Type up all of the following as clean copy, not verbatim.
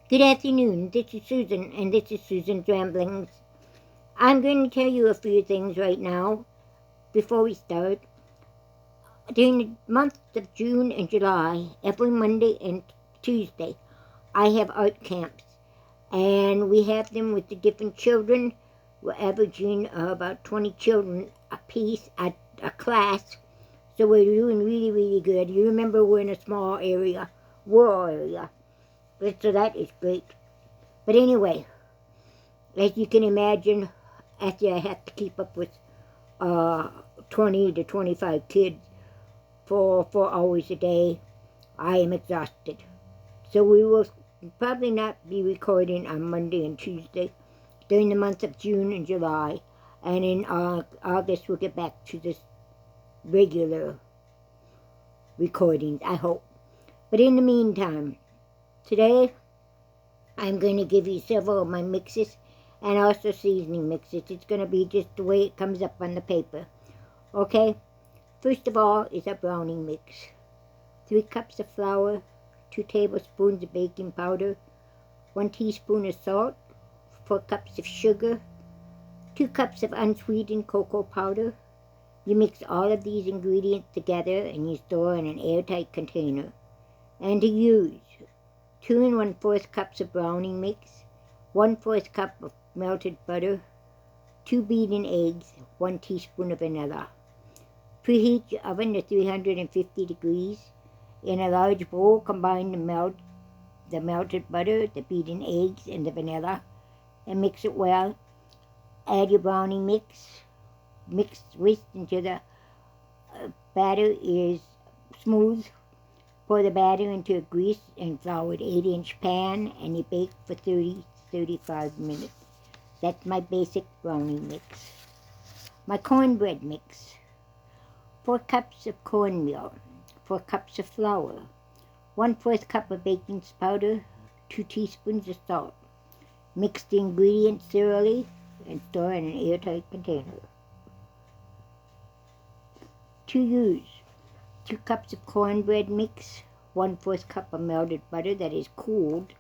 Good afternoon, this is Susan, and this is Susan's Ramblings. I'm going to tell you a few things right now before we start. During the months of June and July, every Monday and Tuesday, I have art camps, and we have them with the different children. We're averaging about 20 children a piece at a class, so we're doing really, really good. You remember we're in a small area, rural area, so that is great. But anyway, as you can imagine, after I have to keep up with 20 to 25 kids for 4 hours a day, I am exhausted. So we will probably not be recording on Monday and Tuesday during the months of June and July. And in August, we'll get back to this regular recordings, I hope. But in the meantime, today I'm going to give you several of my mixes and also seasoning mixes. It's going to be just the way it comes up on the paper. Okay? First of all is a brownie mix. 3 cups of flour, 2 tablespoons of baking powder, 1 teaspoon of salt, 4 cups of sugar, 2 cups of unsweetened cocoa powder. You mix all of these ingredients together and you store in an airtight container. And to use 2 1/4 cups of brownie mix, 1/4 cup of melted butter, 2 beaten eggs, 1 teaspoon of vanilla. Preheat your oven to 350 degrees. In a large bowl, combine the melted butter, the beaten eggs, and the vanilla, and mix it well. Add your brownie mix. Mix whisk until the batter is smooth. Pour the batter into a greased and floured 8-inch pan, and you bake for 30-35 minutes. That's my basic brownie mix. My cornbread mix. 4 cups of cornmeal, 4 cups of flour, 1/4 cup of baking powder, 2 teaspoons of salt. Mix the ingredients thoroughly and store in an airtight container. To use: 2 cups of cornbread mix, 1/4 cup of melted butter that is cooled,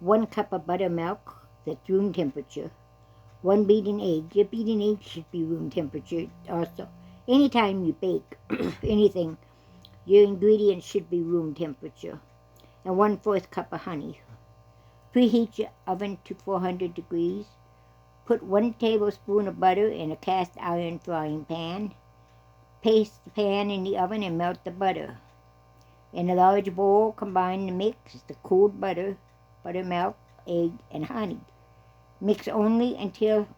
1 cup of buttermilk that's room temperature, 1 beaten egg. Your beaten egg should be room temperature also. Anytime you bake anything, your ingredients should be room temperature. And 1/4 cup of honey. Preheat your oven to 400 degrees. Put 1 tablespoon of butter in a cast iron frying pan. Place the pan in the oven and melt the butter. In a large bowl, combine the mix, the cooled butter, buttermilk, egg, and honey. Mix only until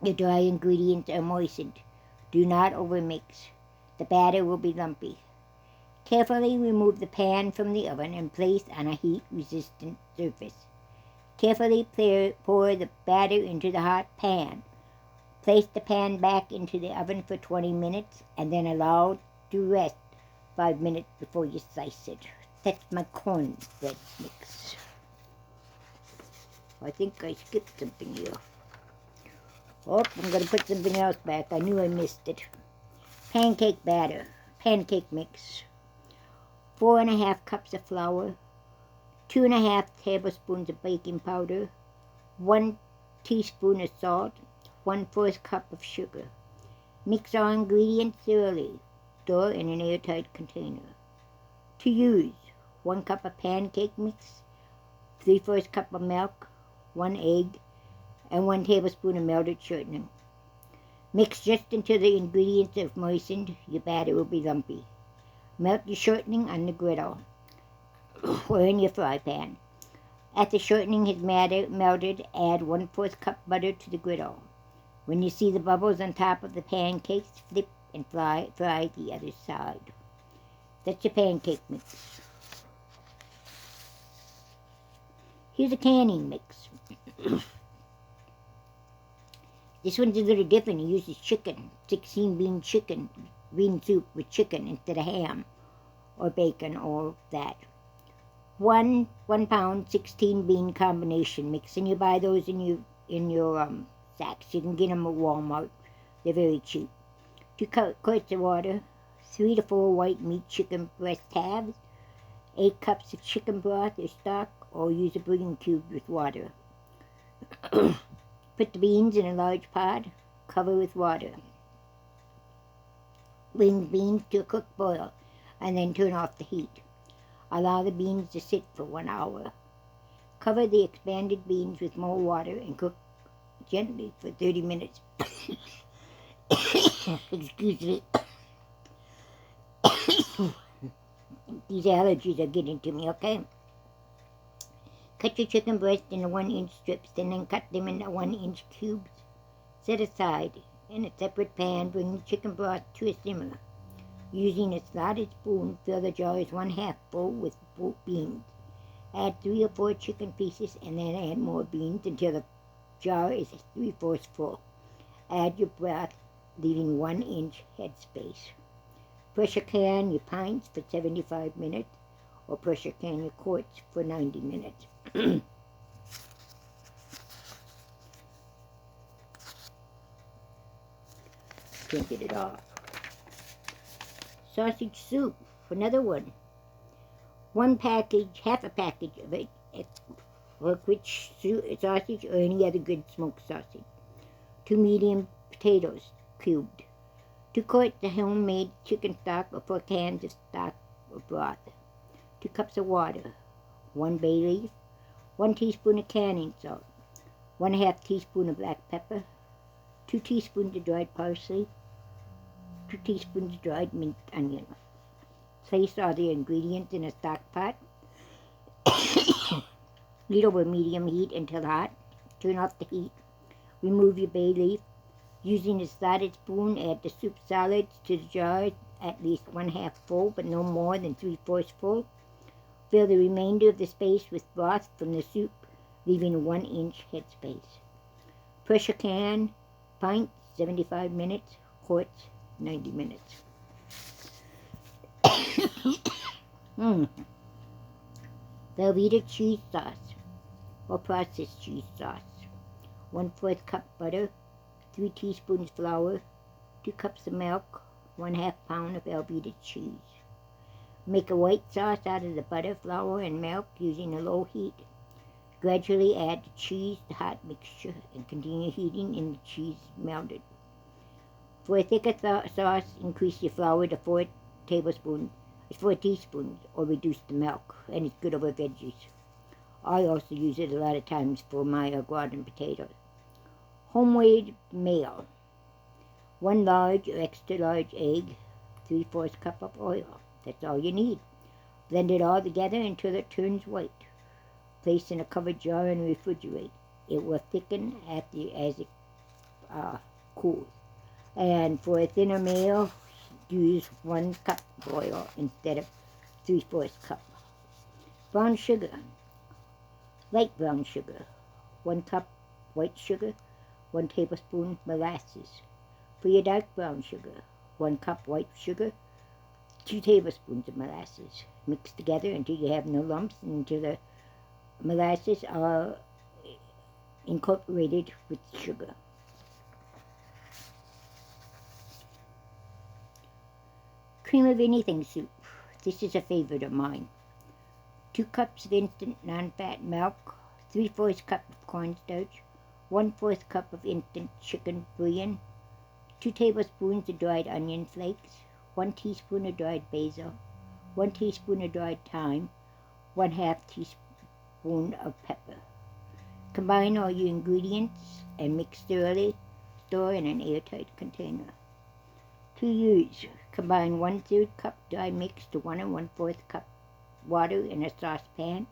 the dry ingredients are moistened. Do not overmix. The batter will be lumpy. Carefully remove the pan from the oven and place on a heat-resistant surface. Carefully pour the batter into the hot pan. Place the pan back into the oven for 20 minutes and then allow it to rest 5 minutes before you slice it. That's my cornbread mix. I think I skipped something here. Oh, I'm going to put something else back. I knew I missed it. Pancake batter. Pancake mix. 4 1/2 cups of flour. 2 1/2 tablespoons of baking powder. 1 teaspoon of salt. 1/4 cup of sugar. Mix all ingredients thoroughly. Store in an airtight container. To use: 1 cup of pancake mix, 3/4 cup of milk, 1 egg, and 1 tablespoon of melted shortening. Mix just until the ingredients are moistened. Your batter will be lumpy. Melt your shortening on the griddle or in your fry pan. After shortening has melted, add 1/4 cup butter to the griddle. When you see the bubbles on top of the pancakes, flip and fry the other side. That's your pancake mix. Here's a canning mix. This one's a little different. It uses chicken, 16-bean chicken, bean soup with chicken instead of ham or bacon or that. 1 pound 16-bean combination mix, and you buy those in your sacks. You can get them at Walmart. They're very cheap. 2 quarts of water, 3 to 4 white meat chicken breast halves, 8 cups of chicken broth or stock, or use a bouillon cube with water. Put the beans in a large pot, cover with water. Bring beans to a quick boil, and then turn off the heat. Allow the beans to sit for 1 hour. Cover the expanded beans with more water and cook gently for 30 minutes. Excuse me. These allergies are getting to me, okay? Cut your chicken breast into 1-inch strips and then cut them into 1-inch cubes. Set aside. In a separate pan, bring the chicken broth to a simmer. Using a slotted spoon, fill the jars 1/2 full with beans. Add 3 or 4 chicken pieces and then add more beans until the jar is 3/4 full. Add your broth, leaving 1-inch headspace. Pressure can your pints for 75 minutes, or pressure can your quarts for 90 minutes. Can't get it off. Sausage soup, another one. 1 package, half a package of it, rich sausage or any other good smoked sausage. 2 medium potatoes, cubed. 2 quarts of homemade chicken stock or 4 cans of stock or broth. 2 cups of water. 1 bay leaf. 1 teaspoon of canning salt. 1/2 teaspoon of black pepper. 2 teaspoons of dried parsley. 2 teaspoons of dried minced onion. Place all the ingredients in a stock pot. Heat over medium heat until hot. Turn off the heat. Remove your bay leaf. Using a slotted spoon, add the soup solids to the jar, at least 1/2 full, but no more than 3/4 full. Fill the remainder of the space with broth from the soup, leaving a 1-inch headspace. Pressure can, pints, 75 minutes, quarts, 90 minutes. Velveeta cheese sauce, or processed cheese sauce. 1/4 cup butter, 3 teaspoons flour, 2 cups of milk, 1/2 pound of Velveeta cheese. Make a white sauce out of the butter, flour, and milk using a low heat. Gradually add the cheese to hot mixture and continue heating in the cheese melted. For a thicker sauce, increase your flour to 4 teaspoons, or reduce the milk, and it's good over veggies. I also use it a lot of times for my garden potatoes. Homemade Mayo. 1 large or extra large egg, 3/4 cup of oil. That's all you need. Blend it all together until it turns white. Place in a covered jar and refrigerate. It will thicken as it cools. And for a thinner mayo, use 1 cup of oil instead of 3/4 cup. Brown sugar. Light brown sugar. 1 cup white sugar. 1 tablespoon molasses. For your dark brown sugar, 1 cup white sugar, 2 tablespoons of molasses. Mix together until you have no lumps and until the molasses are incorporated with sugar. Cream of anything soup. This is a favorite of mine. 2 cups of instant nonfat milk, 3/4 cup of cornstarch, 1/4 cup of instant chicken bouillon, 2 tablespoons of dried onion flakes, 1 teaspoon of dried basil, 1 teaspoon of dried thyme, 1/2 teaspoon of pepper. Combine all your ingredients and mix thoroughly. Store in an airtight container. To use, combine 1/3 cup dry mix to 1 1/4 cup water in a saucepan.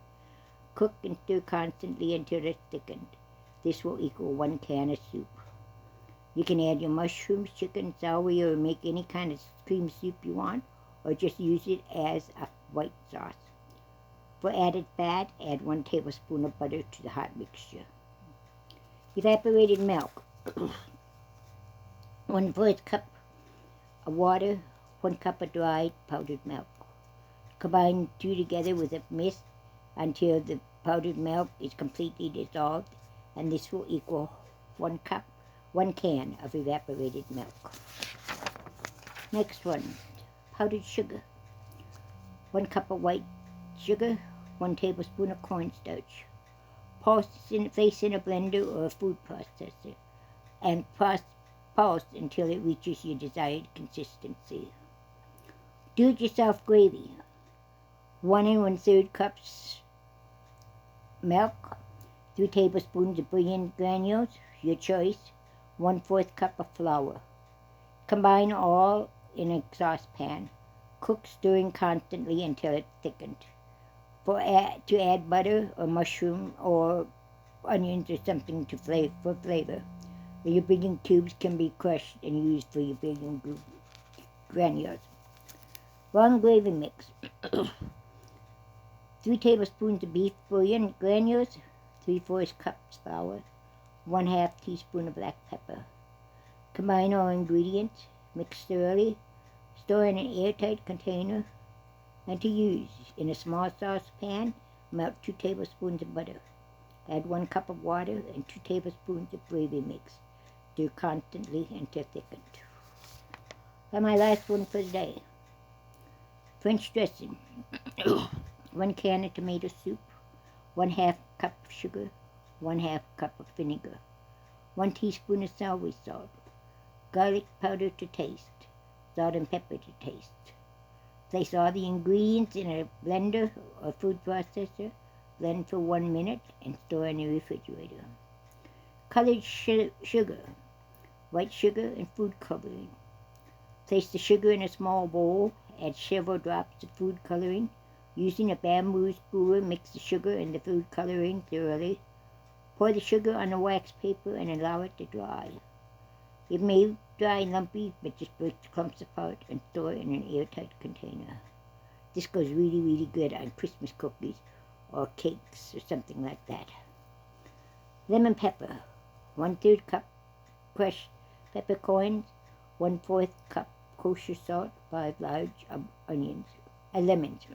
Cook and stir constantly until it's thickened. This will equal 1 can of soup. You can add your mushrooms, chicken, celery, or make any kind of cream soup you want, or just use it as a white sauce. For added fat, add 1 tablespoon of butter to the hot mixture. Evaporated milk. 1/4 cup of water, 1 cup of dried powdered milk. Combine 2 together with a mist until the powdered milk is completely dissolved, and this will equal 1 can of evaporated milk. Next one, powdered sugar. 1 cup of white sugar, 1 tablespoon of cornstarch. Pulse in a blender or a food processor, and pulse until it reaches your desired consistency. Do-it-yourself gravy. 1 1/3 cups milk, 3 tablespoons of bouillon granules, your choice, 1/4 cup of flour. Combine all in a saucepan. Cook, stirring constantly until it's thickened. To add butter or mushroom or onions or something for flavor. Your bouillon cubes can be crushed and used for your bouillon granules. Long gravy mix. 3 tablespoons of beef bouillon granules, 3/4 cups flour, 1/2 teaspoon of black pepper. Combine all ingredients, mix thoroughly, store in an airtight container, and to use. In a small saucepan, melt 2 tablespoons of butter. Add 1 cup of water and 2 tablespoons of gravy mix. Stir constantly until thickened. And my last one for the day. French dressing. 1 can of tomato soup, 1/2 cup of sugar, 1/2 cup of vinegar, 1 teaspoon of celery salt, garlic powder to taste, salt and pepper to taste. Place all the ingredients in a blender or food processor, blend for 1 minute, and store in the refrigerator. Colored sugar, white sugar and food coloring. Place the sugar in a small bowl, add several drops of food coloring. Using a bamboo skewer, mix the sugar and the food coloring thoroughly. Pour the sugar on a wax paper and allow it to dry. It may dry lumpy, but just break the clumps apart and store in an airtight container. This goes really, really good on Christmas cookies or cakes or something like that. Lemon pepper, 1/3 cup crushed peppercorns, 1/4 cup kosher salt, 5 large lemons.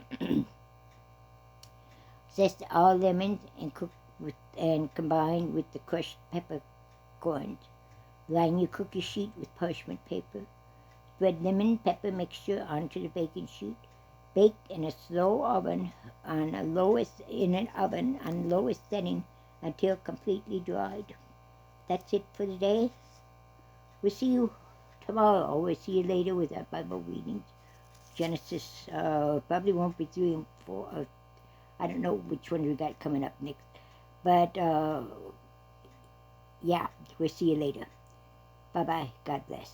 Zest all lemons and combine with the crushed peppercorns. Line your cookie sheet with parchment paper. Spread lemon pepper mixture onto the baking sheet. Bake in a slow oven on lowest setting until completely dried. That's it for the day. We'll see you tomorrow. We'll see you later with our Bible readings. Genesis probably won't be 3 and 4. I don't know which one we got coming up next. But yeah, we'll see you later. Bye-bye. God bless.